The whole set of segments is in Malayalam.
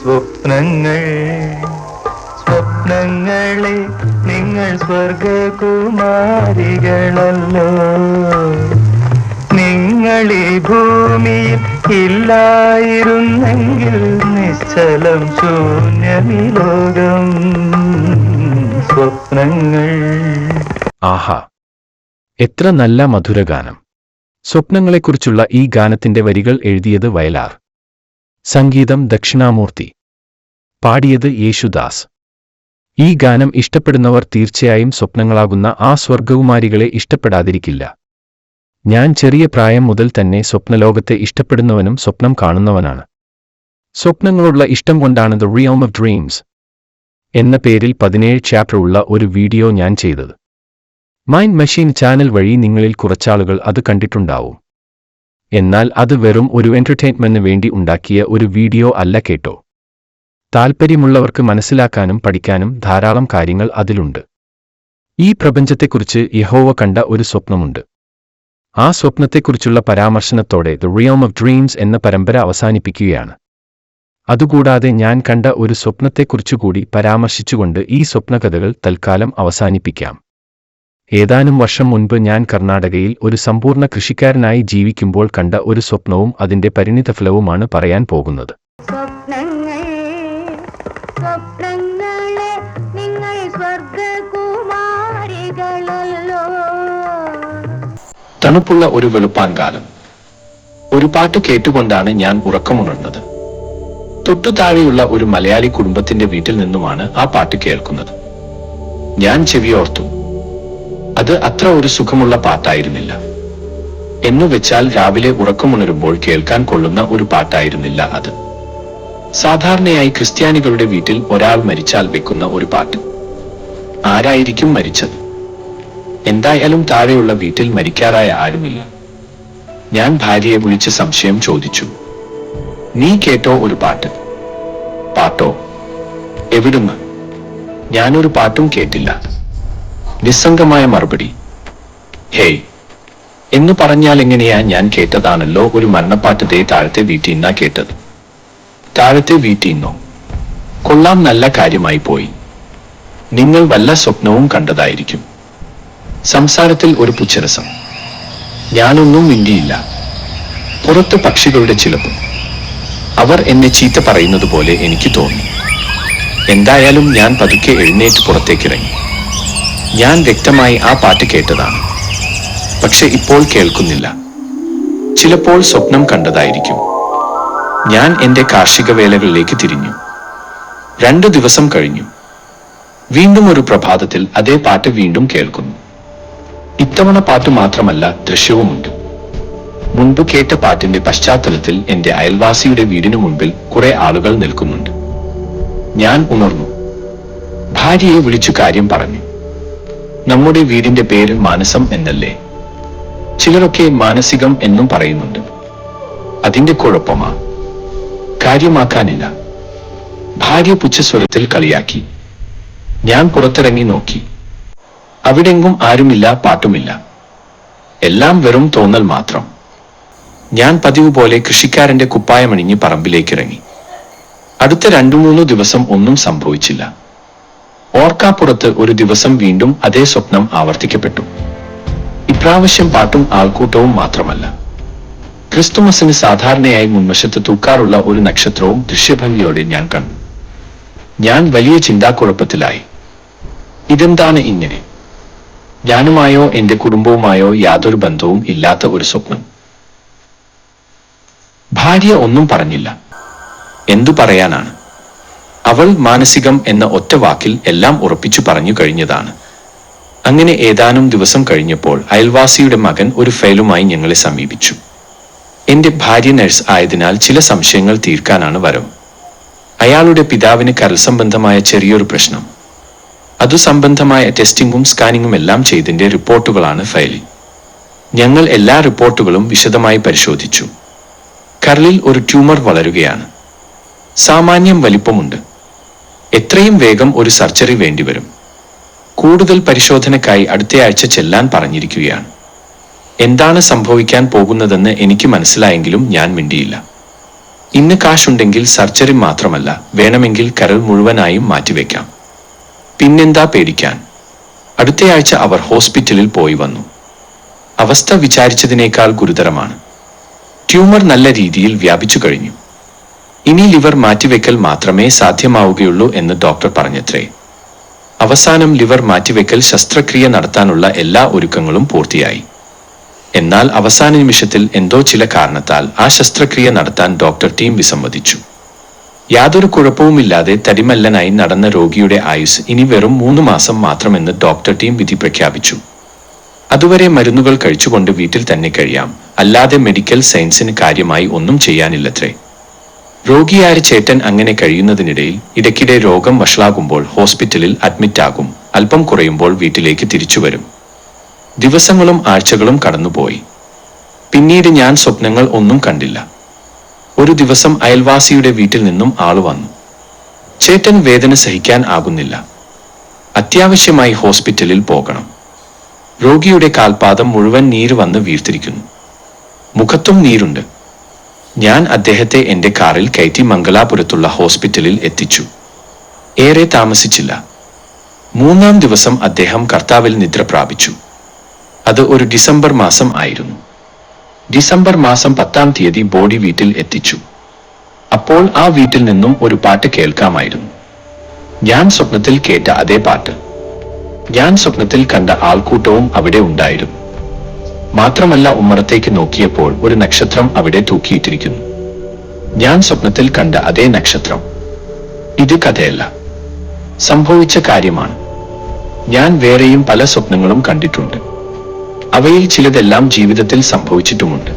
സ്വപ്നങ്ങൾ സ്വപ്നങ്ങളെ നിങ്ങൾ സ്വർഗകുമാരികളല്ലോ. നിങ്ങൾ ഈ ഭൂമിയിൽ ഇല്ലായിരുന്നെങ്കിൽ നിശ്ചലം ശൂന്യമീ ലോകം. സ്വപ്നങ്ങൾ. ആഹാ, എത്ര നല്ല മധുരഗാനം! സ്വപ്നങ്ങളെക്കുറിച്ചുള്ള ഈ ഗാനത്തിന്റെ വരികൾ എഴുതിയത് വയലാർ, സംഗീതം ദക്ഷിണാമൂർത്തി, പാടിയത് യേശുദാസ്. ഈ ഗാനം ഇഷ്ടപ്പെടുന്നവർ തീർച്ചയായും സ്വപ്നങ്ങളാകുന്ന ആ സ്വർഗകുമാരികളെ ഇഷ്ടപ്പെടാതിരിക്കില്ല. ഞാൻ ചെറിയ പ്രായം മുതൽ തന്നെ സ്വപ്നലോകത്തെ ഇഷ്ടപ്പെടുന്നവനും സ്വപ്നം കാണുന്നവനാണ്. സ്വപ്നങ്ങളുള്ള ഇഷ്ടം കൊണ്ടാണ് ദ റിയൽം ഓഫ് ഡ്രീംസ് എന്ന പേരിൽ 17 ചാപ്റ്റർ ഉള്ള ഒരു വീഡിയോ ഞാൻ ചെയ്തത്. മൈൻഡ് മെഷീൻ ചാനൽ വഴി നിങ്ങളിൽ കുറച്ചാളുകൾ അത് കണ്ടിട്ടുണ്ടാവും. എന്നാൽ അത് വെറും ഒരു എന്റർടൈൻമെന്റിന് വേണ്ടി ഉണ്ടാക്കിയ ഒരു വീഡിയോ അല്ല കേട്ടോ. താൽപ്പര്യമുള്ളവർക്ക് മനസ്സിലാക്കാനും പഠിക്കാനും ധാരാളം കാര്യങ്ങൾ അതിലുണ്ട്. ഈ പ്രപഞ്ചത്തെക്കുറിച്ച് യഹോവ കണ്ട ഒരു സ്വപ്നമുണ്ട്. ആ സ്വപ്നത്തെക്കുറിച്ചുള്ള പരാമർശനത്തോടെ ദ റിയൽം ഓഫ് ഡ്രീംസ് എന്ന പരമ്പര അവസാനിപ്പിക്കുകയാണ്. അതുകൂടാതെ ഞാൻ കണ്ട ഒരു സ്വപ്നത്തെക്കുറിച്ചുകൂടി പരാമർശിച്ചുകൊണ്ട് ഈ സ്വപ്നകഥകൾ തൽക്കാലം അവസാനിപ്പിക്കാം. ഏതാനും വർഷം മുൻപ് ഞാൻ കർണാടകയിൽ ഒരു സമ്പൂർണ്ണ കൃഷിക്കാരനായി ജീവിക്കുമ്പോൾ കണ്ട ഒരു സ്വപ്നവും അതിന്റെ പരിണിതഫലവുമാണ് പറയാൻ പോകുന്നത്. തണുപ്പുള്ള ഒരു വെളുപ്പാൻകാലം. ഒരു പാട്ട് കേട്ടുകൊണ്ടാണ് ഞാൻ ഉറക്കമുണർന്നത്. തൊട്ടു താഴെയുള്ള ഒരു മലയാളി കുടുംബത്തിന്റെ വീട്ടിൽ നിന്നുമാണ് ആ പാട്ട് കേൾക്കുന്നത്. ഞാൻ ചെവിയോർത്തു. അത് അത്ര ഒരു സുഖമുള്ള പാട്ടായിരുന്നില്ല. എന്നുവെച്ചാൽ രാവിലെ ഉറക്കമുണരുമ്പോൾ കേൾക്കാൻ കൊള്ളുന്ന ഒരു പാട്ടായിരുന്നില്ല അത്. സാധാരണയായി ക്രിസ്ത്യാനികളുടെ വീട്ടിൽ ഒരാൾ മരിച്ചാൽ വെക്കുന്ന ഒരു പാട്ട്. ആരായിരിക്കും മരിച്ചത്? എന്തായാലും താഴെയുള്ള വീട്ടിൽ മരിക്കാറായ ആരുമില്ല. ഞാൻ ഭാര്യയെ വിളിച്ച് സംശയം ചോദിച്ചു. നീ കേട്ടോ ഒരു പാട്ട്? പാട്ടോ? എവിടുന്ന്? ഞാനൊരു പാട്ടും കേട്ടില്ല. നിസ്സംഗമായ മറുപടി. ഹേയ്, എന്ന് പറഞ്ഞാൽ എങ്ങനെയാ? ഞാൻ കേട്ടതാണല്ലോ ഒരു മരണപ്പാട്ട്. ദേ താഴത്തെ വീട്ടിന്നാ കേട്ടത്. താഴത്തെ വീട്ടിന്നോ? കൊള്ളാം, നല്ല കാര്യമായി പോയി. നിങ്ങൾ വല്ല സ്വപ്നവും കണ്ടതായിരിക്കും. സംസാരത്തിൽ ഒരു പുച്ഛരസം. ഞാനൊന്നും മിണ്ടിയില്ല. പുറത്ത് പക്ഷികളുടെ ചിലപ്പ്. അവർ എന്നെ ചീത്ത പറയുന്നത് പോലെ എനിക്ക് തോന്നി. എന്തായാലും ഞാൻ പതുക്കെ എഴുന്നേറ്റ് പുറത്തേക്കിറങ്ങി. ഞാൻ വ്യക്തമായി ആ പാട്ട് കേട്ടതാണ്. പക്ഷെ ഇപ്പോൾ കേൾക്കുന്നില്ല. ചിലപ്പോൾ സ്വപ്നം കണ്ടതായിരിക്കും. ഞാൻ എന്റെ കാർഷിക വേലകളിലേക്ക് തിരിഞ്ഞു. 2 ദിവസം കഴിഞ്ഞു. വീണ്ടും ഒരു പ്രഭാതത്തിൽ അതേ പാട്ട് വീണ്ടും കേൾക്കുന്നു. ഇത്തവണ പാട്ട് മാത്രമല്ല, ദൃശ്യവുമുണ്ട്. മുൻപ് കേട്ട പാട്ടിന്റെ പശ്ചാത്തലത്തിൽ എന്റെ അയൽവാസിയുടെ വീടിനു മുൻപിൽ കുറെ ആളുകൾ നിൽക്കുന്നുണ്ട്. ഞാൻ ഉണർന്നു. ഭാര്യയെ വിളിച്ചു കാര്യം പറഞ്ഞു. നമ്മുടെ വീടിന്റെ പേര് മാനസം എന്നല്ലേ? ചിലരൊക്കെ മാനസികം എന്നും പറയുന്നുണ്ട്. അതിന്റെ കുഴപ്പമാ? കാര്യമാക്കാനില്ല. ഭാര്യ പുച്ഛസ്വരത്തിൽ കളിയാക്കി. ഞാൻ പുറത്തിറങ്ങി നോക്കി. അവിടെങ്കും ആരുമില്ല, പാട്ടുമില്ല. എല്ലാം വെറും തോന്നൽ മാത്രം. ഞാൻ പതിവ് പോലെ കൃഷിക്കാരന്റെ കുപ്പായമണിഞ്ഞ് പറമ്പിലേക്കിറങ്ങി. അടുത്ത 2-3 ദിവസം ഒന്നും സംഭവിച്ചില്ല. ഓർക്കാപ്പുറത്ത് ഒരു ദിവസം വീണ്ടും അതേ സ്വപ്നം ആവർത്തിക്കപ്പെട്ടു. ഇപ്രാവശ്യം പാട്ടും ആൾക്കൂട്ടവും മാത്രമല്ല. ക്രിസ്തുമസിന് സാധാരണയായി മുൻവശത്ത് തൂക്കാറുള്ള ഒരു നക്ഷത്രവും ദൃശ്യഭംഗിയോടെ ഞാൻ കണ്ടു. ഞാൻ വലിയ ചിന്താക്കുഴപ്പത്തിലായി. ഇതെന്താണ് ഇങ്ങനെ? ഞാനുമായോ എന്റെ കുടുംബവുമായോ യാതൊരു ബന്ധവും ഇല്ലാത്ത ഒരു സ്വപ്നം. ഭാര്യ ഒന്നും പറഞ്ഞില്ല. എന്തു പറയാനാണ്? അവൾ മാനസികം എന്ന ഒറ്റ വാക്കിൽ എല്ലാം ഉറപ്പിച്ചു പറഞ്ഞു കഴിഞ്ഞതാണ്. അങ്ങനെ ഏതാനും ദിവസം കഴിഞ്ഞപ്പോൾ അയൽവാസിയുടെ മകൻ ഒരു ഫയലുമായി ഞങ്ങളെ സമീപിച്ചു. എന്റെ ഭാര്യ നഴ്സ് ആയതിനാൽ ചില സംശയങ്ങൾ തീർക്കാനാണ് വരവ്. അയാളുടെ പിതാവിന് കരൾ സംബന്ധമായ ചെറിയൊരു പ്രശ്നം. അതു സംബന്ധമായ ടെസ്റ്റിംഗും സ്കാനിങ്ങും എല്ലാം ചെയ്തതിന്റെ റിപ്പോർട്ടുകളാണ് ഫയലിൽ. ഞങ്ങൾ എല്ലാ റിപ്പോർട്ടുകളും വിശദമായി പരിശോധിച്ചു. കരളിൽ ഒരു ട്യൂമർ വളരുകയാണ്. സാമാന്യം വലിപ്പമുണ്ട്. എത്രയും വേഗം ഒരു സർജറി വേണ്ടിവരും. കൂടുതൽ പരിശോധനയ്ക്കായി അടുത്തയാഴ്ച ചെല്ലാൻ പറഞ്ഞിരിക്കുകയാണ്. എന്താണ് സംഭവിക്കാൻ പോകുന്നതെന്ന് എനിക്ക് മനസ്സിലായെങ്കിലും ഞാൻ മിണ്ടിയില്ല. ഇന്ന് കാശുണ്ടെങ്കിൽ സർജറി മാത്രമല്ല, വേണമെങ്കിൽ കരൾ മുഴുവനായും മാറ്റിവെക്കാം. പിന്നെന്താ പേടിക്കാൻ? അടുത്തയാഴ്ച അവർ ഹോസ്പിറ്റലിൽ പോയി വന്നു. അവസ്ഥ വിചാരിച്ചതിനേക്കാൾ ഗുരുതരമാണ്. ട്യൂമർ നല്ല രീതിയിൽ വ്യാപിച്ചു കഴിഞ്ഞു. ഇനി ലിവർ മാറ്റിവെക്കൽ മാത്രമേ സാധ്യമാവുകയുള്ളൂ എന്ന് ഡോക്ടർ പറഞ്ഞത്രേ. അവസാനം ലിവർ മാറ്റിവെക്കൽ ശസ്ത്രക്രിയ നടത്താനുള്ള എല്ലാ ഒരുക്കങ്ങളും പൂർത്തിയായി. എന്നാൽ അവസാന നിമിഷത്തിൽ എന്തോ ചില കാരണത്താൽ ആ ശസ്ത്രക്രിയ നടത്താൻ ഡോക്ടർ ടീം വിസമ്മതിച്ചു. യാതൊരു കുഴപ്പവുമില്ലാതെ തടിമല്ലനായി നടന്ന രോഗിയുടെ ആയുസ് ഇനി വെറും 3 മാസം മാത്രമെന്ന് ഡോക്ടർ ടീം വിധി പ്രഖ്യാപിച്ചു. അതുവരെ മരുന്നുകൾ കഴിച്ചുകൊണ്ട് വീട്ടിൽ തന്നെ കഴിയാം, അല്ലാതെ മെഡിക്കൽ സയൻസിന് കാര്യമായി ഒന്നും ചെയ്യാനില്ലത്രേ. രോഗിയായ ചേട്ടൻ അങ്ങനെ കഴിയുന്നതിനിടയിൽ ഇടയ്ക്കിടെ രോഗം വഷളാകുമ്പോൾ ഹോസ്പിറ്റലിൽ അഡ്മിറ്റാകും, അല്പം കുറയുമ്പോൾ വീട്ടിലേക്ക് തിരിച്ചുവരും. ദിവസങ്ങളും ആഴ്ചകളും കടന്നുപോയി. പിന്നീട് ഞാൻ സ്വപ്നങ്ങൾ ഒന്നും കണ്ടില്ല. ഒരു ദിവസം അയൽവാസിയുടെ വീട്ടിൽ നിന്നും ആള് വന്നു. ചേട്ടൻ വേദന സഹിക്കാൻ ആകുന്നില്ല, അത്യാവശ്യമായി ഹോസ്പിറ്റലിൽ പോകണം. രോഗിയുടെ കാൽപാദം മുഴുവൻ നീര് വന്ന് വീർത്തിരിക്കുന്നു, മുഖത്തും നീരുണ്ട്. ഞാൻ അദ്ദേഹത്തെ എന്റെ കാറിൽ കയറ്റി മംഗലാപുരത്തുള്ള ഹോസ്പിറ്റലിൽ എത്തിച്ചു. ഏറെ താമസിച്ചില്ല. 3-ാം ദിവസം അദ്ദേഹം കർത്താവിൽ നിദ്ര പ്രാപിച്ചു. അത് ഒരു ഡിസംബർ മാസം ആയിരുന്നു. ഡിസംബർ മാസം 10-ാം തീയതി ബോഡി വീട്ടിൽ എത്തിച്ചു. അപ്പോൾ ആ വീട്ടിൽ നിന്നും ഒരു പാട്ട് കേൾക്കാമായിരുന്നു. ഞാൻ സ്വപ്നത്തിൽ കേട്ട അതേ പാട്ട്. ഞാൻ സ്വപ്നത്തിൽ കണ്ട ആൾക്കൂട്ടവും അവിടെ ഉണ്ടായിരുന്നു. മാത്രമല്ല, ഉമ്മറത്തേക്ക് നോക്കിയപ്പോൾ ഒരു നക്ഷത്രം അവിടെ തൂക്കിയിട്ടിരിക്കുന്നു. ഞാൻ സ്വപ്നത്തിൽ കണ്ട അതേ നക്ഷത്രം. ഇത് കഥയല്ല, സംഭവിച്ച കാര്യമാണ്. ഞാൻ വേറെയും പല സ്വപ്നങ്ങളും കണ്ടിട്ടുണ്ട്. അവയിൽ ചിലതെല്ലാം ജീവിതത്തിൽ സംഭവിച്ചിട്ടുമുണ്ട്.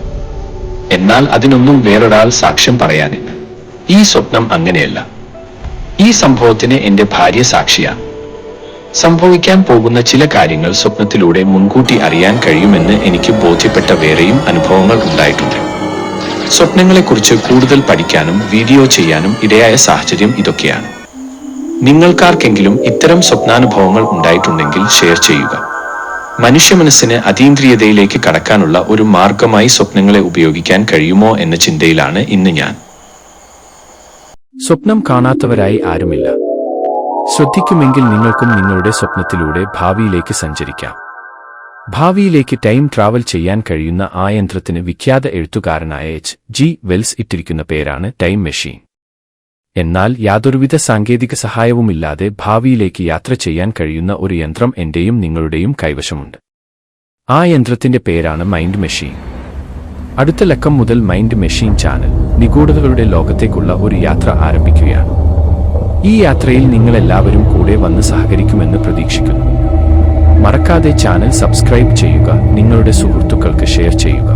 എന്നാൽ അതിനൊന്നും വേറൊരാൾ സാക്ഷ്യം പറയാനില്ല. ഈ സ്വപ്നം അങ്ങനെയല്ല. ഈ സംഭവത്തിന് എന്റെ ഭാര്യ സാക്ഷിയാണ്. സംഭവിക്കാൻ പോകുന്ന ചില കാര്യങ്ങൾ സ്വപ്നത്തിലൂടെ മുൻകൂട്ടി അറിയാൻ കഴിയുമെന്ന് എനിക്ക് ബോധ്യപ്പെട്ട വേറെയും അനുഭവങ്ങൾ ഉണ്ടായിട്ടുണ്ട്. സ്വപ്നങ്ങളെക്കുറിച്ച് കൂടുതൽ പഠിക്കാനും വീഡിയോ ചെയ്യാനും ഇടയായ സാഹചര്യം ഇതൊക്കെയാണ്. നിങ്ങൾക്കാർക്കെങ്കിലും ഇത്തരം സ്വപ്നാനുഭവങ്ങൾ ഉണ്ടായിട്ടുണ്ടെങ്കിൽ ഷെയർ ചെയ്യുക. മനുഷ്യ മനസ്സിന് അതീന്ദ്രിയതയിലേക്ക് കടക്കാനുള്ള ഒരു മാർഗമായി സ്വപ്നങ്ങളെ ഉപയോഗിക്കാൻ കഴിയുമോ എന്ന ചിന്തയിലാണ് ഇന്ന് ഞാൻ. സ്വപ്നം കാണാത്തവരായി ആരുമില്ല. ശ്രദ്ധിക്കുമെങ്കിൽ നിങ്ങൾക്കും നിങ്ങളുടെ സ്വപ്നത്തിലൂടെ ഭാവിയിലേക്ക് സഞ്ചരിക്കാം. ഭാവിയിലേക്ക് ടൈം ട്രാവൽ ചെയ്യാൻ കഴിയുന്ന ആ യന്ത്രത്തിന് വിഖ്യാത എഴുത്തുകാരനായ H.G. വെൽസ് ഇട്ടിരിക്കുന്ന പേരാണ് ടൈം മെഷീൻ. എന്നാൽ യാതൊരുവിധ സാങ്കേതിക സഹായവുമില്ലാതെ ഭാവിയിലേക്ക് യാത്ര ചെയ്യാൻ കഴിയുന്ന ഒരു യന്ത്രം എന്റെയും നിങ്ങളുടെയും കൈവശമുണ്ട്. ആ യന്ത്രത്തിന്റെ പേരാണ് മൈൻഡ് മെഷീൻ. അടുത്ത ലക്കം മുതൽ മൈൻഡ് മെഷീൻ ചാനൽ നിഗൂഢതകളുടെ ലോകത്തേക്കുള്ള ഒരു യാത്ര ആരംഭിക്കുകയാണ്. ഈ യാത്രയിൽ നിങ്ങളെല്ലാവരും കൂടെ വന്ന് സഹകരിക്കുമെന്ന് പ്രതീക്ഷിക്കുന്നു. മറക്കാതെ ചാനൽ സബ്സ്ക്രൈബ് ചെയ്യുക, നിങ്ങളുടെ സുഹൃത്തുക്കൾക്ക് ഷെയർ ചെയ്യുക.